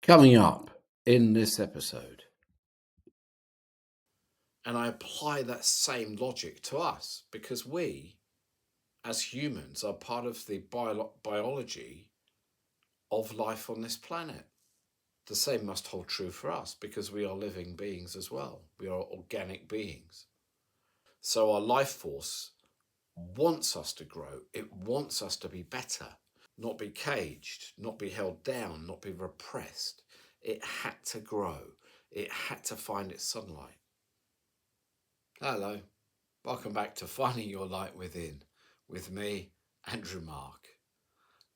Coming up in this episode, and I apply that same logic to us because we, as humans, are part of the biology of life on this planet. The same must hold true for us because we are living beings as well. We are organic beings. So our life force wants us to grow. It wants us to be better, not be caged, not be held down, not be repressed. It had to grow. It had to find its sunlight. Hello, welcome back to Finding Your Light Within with me, Andrew Mark.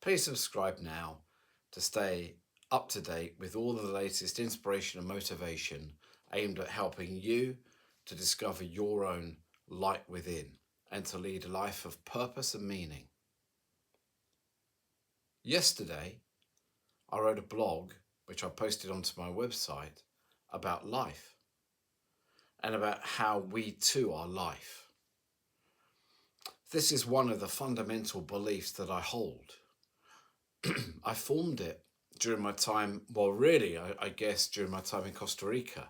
Please subscribe now to stay up to date with all of the latest inspiration and motivation aimed at helping you to discover your own light within and to lead a life of purpose and meaning. Yesterday, I wrote a blog which I posted onto my website about life and about how we too are life. This is one of the fundamental beliefs that I hold. I formed it during my time, I guess during my time in Costa Rica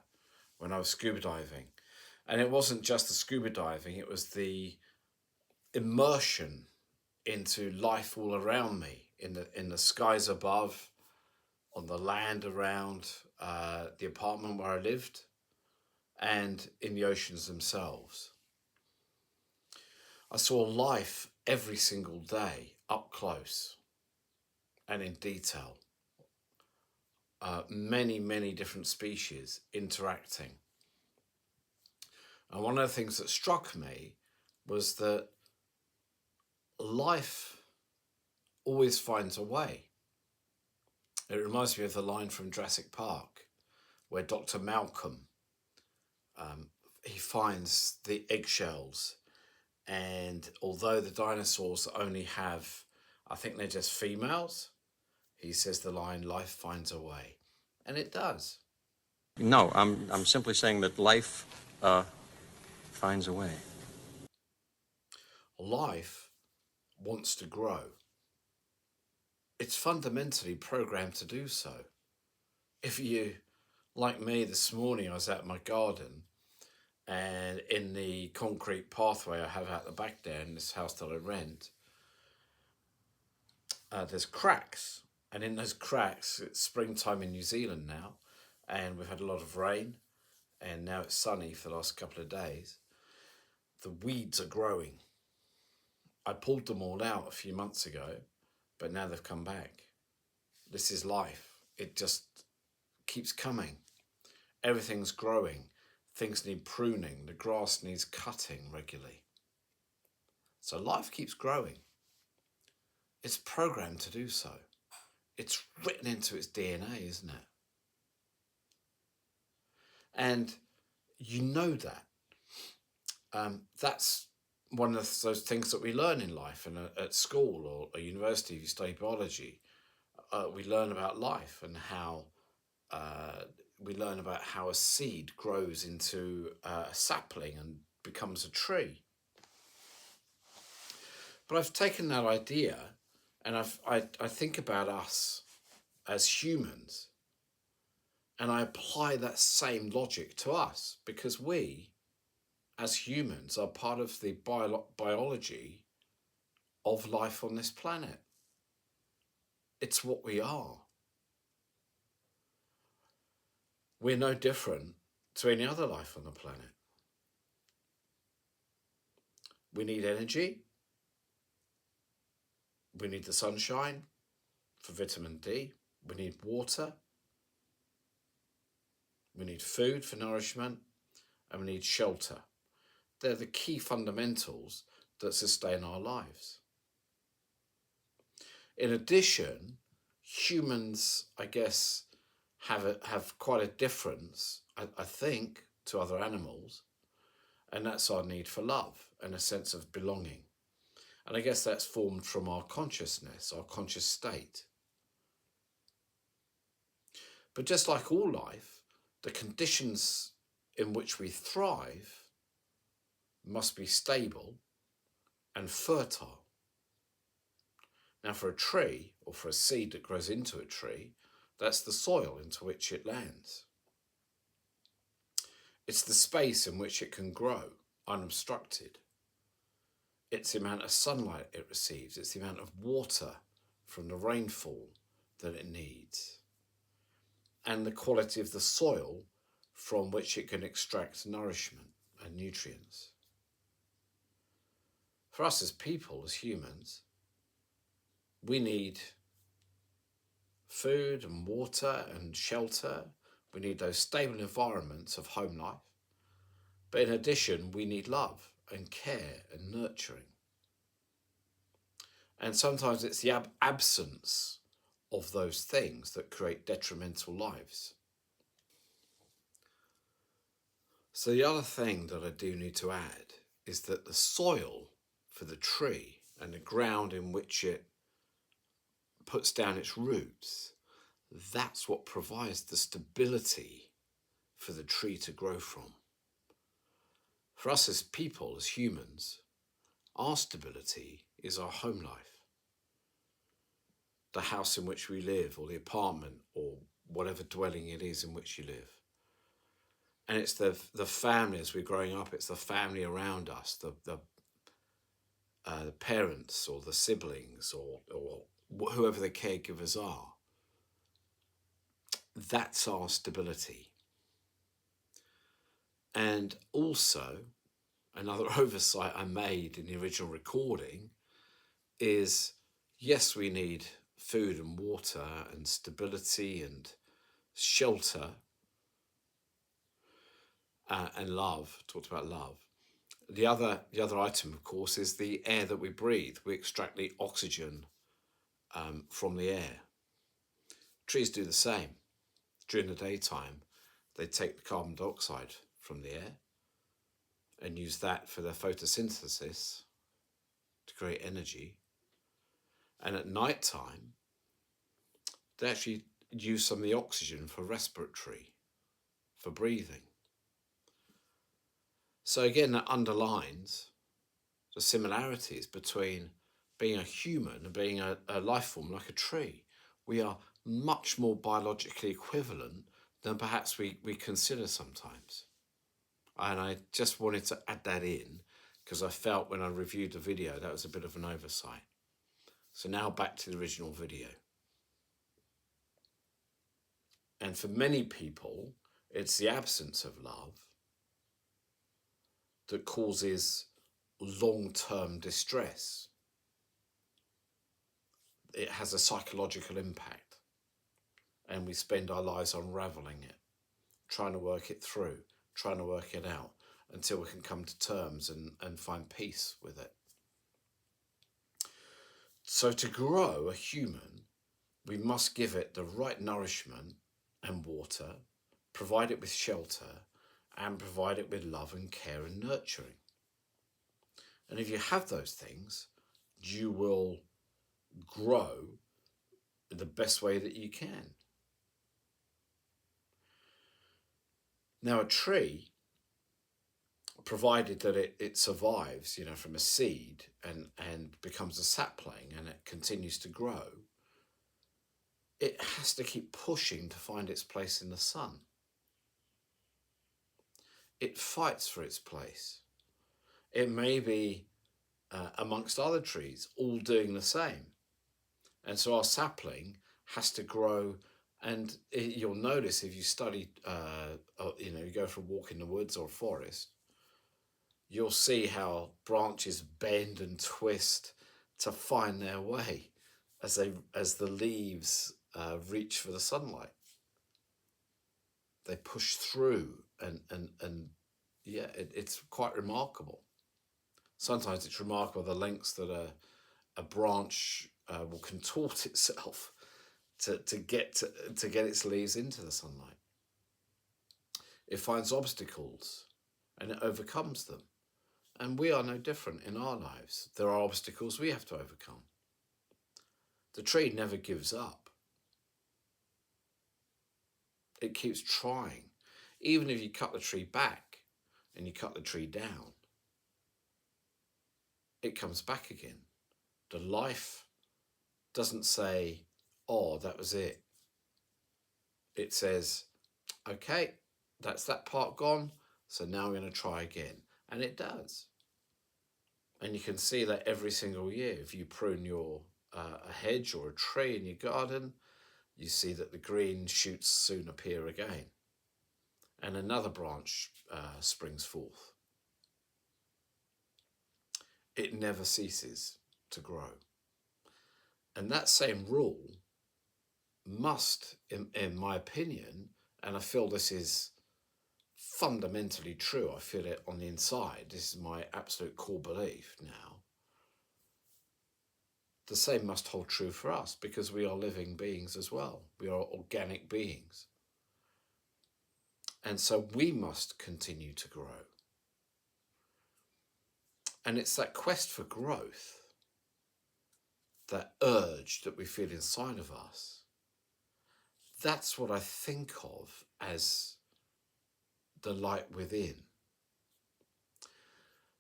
when I was scuba diving. And it wasn't just the scuba diving, it was the immersion into life all around me, in the skies above, on the land around the apartment where I lived, and in the oceans themselves. I saw life every single day up close and in detail. Many different species interacting. And one of the things that struck me was that life always finds a way. It reminds me of the line from Jurassic Park where Dr. Malcolm, he finds the eggshells, and although the dinosaurs only have, I think they're just females, he says the line, life finds a way. And it does. No, I'm simply saying that life finds a way. Life wants to grow. It's fundamentally programmed to do so. If you, like me this morning, I was out in my garden, and in the concrete pathway I have out the back there in this house that I rent, there's cracks. And in those cracks, it's springtime in New Zealand now, and we've had a lot of rain, and now it's sunny for the last couple of days. The weeds are growing. I pulled them all out a few months ago, but now they've come back. This is life. It just keeps coming. Everything's growing. Things need pruning. The grass needs cutting regularly. So life keeps growing. It's programmed to do so. It's written into its DNA, isn't it? And you know that. That's one of those things that we learn in life, and at school or a university, if you study biology, we learn about life and how we learn about how a seed grows into a sapling and becomes a tree. But I've taken that idea and I think about us as humans, and I apply that same logic to us because we, as humans, are part of the biology of life on this planet. It's what we are. We're no different to any other life on the planet. We need energy. We need the sunshine for vitamin D. We need water. We need food for nourishment. And we need shelter. They're the key fundamentals that sustain our lives. In addition, humans, I guess, have quite a difference, I think, to other animals, and that's our need for love and a sense of belonging. And I guess that's formed from our consciousness, our conscious state. But just like all life, the conditions in which we thrive must be stable and fertile. Now, for a tree, or for a seed that grows into a tree, That's the soil into which it lands. It's the space in which it can grow unobstructed. It's the amount of sunlight it receives. It's the amount of water from the rainfall that it needs. And the quality of the soil from which it can extract nourishment and nutrients. For us as people, as humans, we need food and water and shelter. We need those stable environments of home life. But in addition, we need love and care and nurturing. And sometimes it's the absence of those things that create detrimental lives. So the other thing that I do need to add is that the soil for the tree and the ground in which it puts down its roots, that's what provides the stability for the tree to grow from. For us as people, as humans, our stability is our home life. The house in which we live, or the apartment, or whatever dwelling it is in which you live. And it's the family as we're growing up, it's the family around us, the parents or the siblings or whoever the caregivers are. That's our stability. And also, another oversight I made in the original recording is, yes, we need food and water and stability and shelter and love. Talked about love. The other item, of course, is the air that we breathe. We extract the oxygen from the air. Trees do the same. During the daytime, they take the carbon dioxide from the air and use that for their photosynthesis to create energy. And at night time, they actually use some of the oxygen for respiratory, for breathing. So again, that underlines the similarities between being a human and being a life form like a tree. We are much more biologically equivalent than perhaps we consider sometimes. And I just wanted to add that in because I felt when I reviewed the video that was a bit of an oversight. So now back to the original video. And for many people, it's the absence of love that causes long-term distress. It has a psychological impact, and we spend our lives unraveling it, trying to work it through, trying to work it out until we can come to terms and find peace with it. So to grow a human, we must give it the right nourishment and water, provide it with shelter, and provide it with love and care and nurturing. And if you have those things, you will grow the best way that you can. Now, a tree, provided that it survives, from a seed and becomes a sapling and it continues to grow, it has to keep pushing to find its place in the sun. It fights for its place. It may be amongst other trees, all doing the same. And so our sapling has to grow. And you'll notice if you study, you go for a walk in the woods or a forest, you'll see how branches bend and twist to find their way as the leaves reach for the sunlight. They push through and it's quite remarkable. Sometimes it's remarkable the lengths that a branch will contort itself to get its leaves into the sunlight. It finds obstacles and it overcomes them. And we are no different in our lives. There are obstacles we have to overcome. The tree never gives up. It keeps trying. Even if you cut the tree back and you cut the tree down, it comes back again. The life doesn't say, oh, that was it. It says, okay, that's that part gone. So now I'm going to try again. And it does. And you can see that every single year. If you prune a hedge or a tree in your garden, you see that the green shoots soon appear again. And another branch springs forth. It never ceases to grow. And that same rule must, in my opinion, and I feel this is fundamentally true, I feel it on the inside, this is my absolute core belief now, the same must hold true for us, because we are living beings as well. We are organic beings. And so we must continue to grow. And it's that quest for growth, that urge that we feel inside of us, that's what I think of as the light within.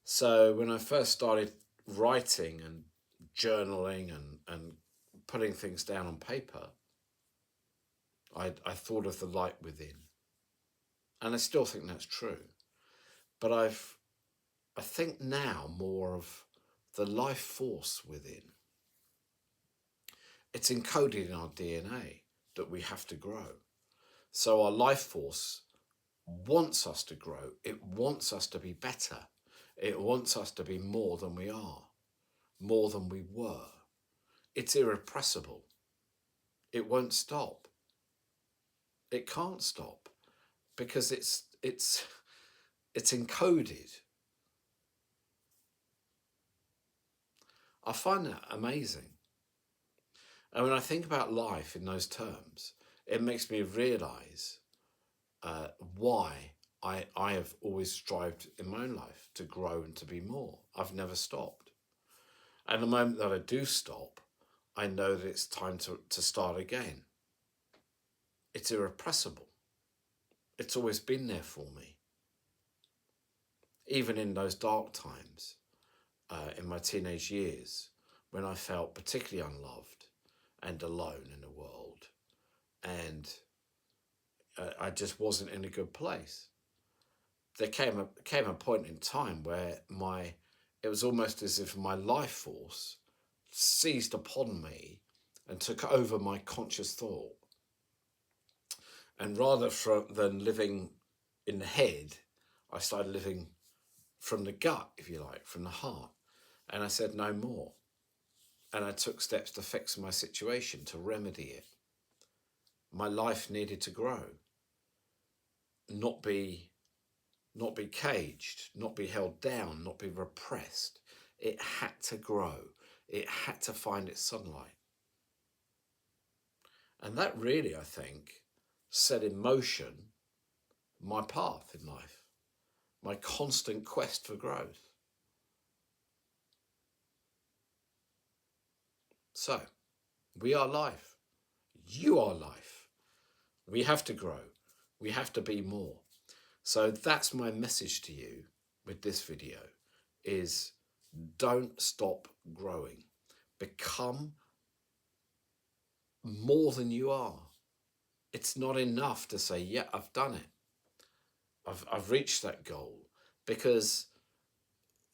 So when I first started writing and journaling and putting things down on paper, I thought of the light within. And I still think that's true. But I think now more of the life force within. It's encoded in our DNA that we have to grow. So our life force wants us to grow. It wants us to be better. It wants us to be more than we are, more than we were. It's irrepressible. It won't stop. It can't stop because it's encoded. I find that amazing. And when I think about life in those terms, it makes me realize why I have always strived in my own life to grow and to be more. I've never stopped. And the moment that I do stop, I know that it's time to start again. It's irrepressible. It's always been there for me. Even in those dark times, in my teenage years, when I felt particularly unloved and alone in the world, and I just wasn't in a good place. There came a point in time where it was almost as if my life force seized upon me and took over my conscious thought. And rather than living in the head, I started living from the gut, if you like, from the heart. And I said no more. And I took steps to fix my situation, to remedy it. My life needed to grow, not be caged, not be held down, not be repressed. It had to grow. It had to find its sunlight. And that really, I think, set in motion my path in life, my constant quest for growth. So, we are life. You are life. We have to grow. We have to be more. So that's my message to you with this video is don't stop growing. Become more than you are. It's not enough to say, yeah, I've done it. I've reached that goal, because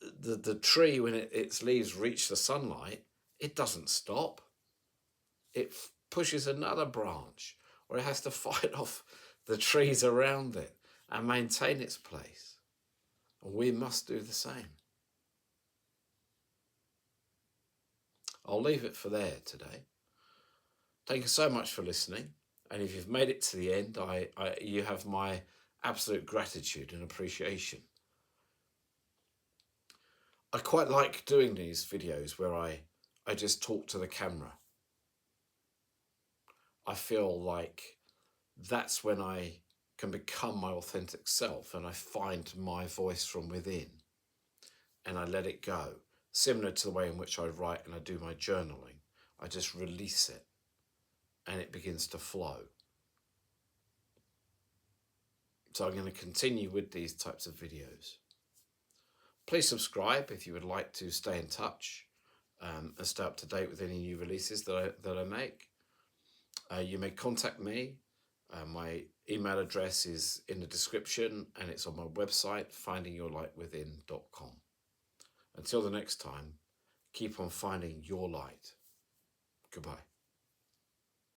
the tree, when its leaves reach the sunlight, it doesn't stop. It pushes another branch, or it has to fight off the trees around it and maintain its place. And we must do the same. I'll leave it for there today. Thank you so much for listening. And if you've made it to the end, you have my absolute gratitude and appreciation. I quite like doing these videos where I just talk to the camera. I feel like that's when I can become my authentic self, and I find my voice from within and I let it go. Similar to the way in which I write and I do my journaling. I just release it and it begins to flow. So I'm going to continue with these types of videos. Please subscribe if you would like to stay in touch and stay up to date with any new releases that I make. You may contact me My email address is in the description, and it's on my website, findingyourlightwithin.com. Until the next time, keep on finding your light. Goodbye.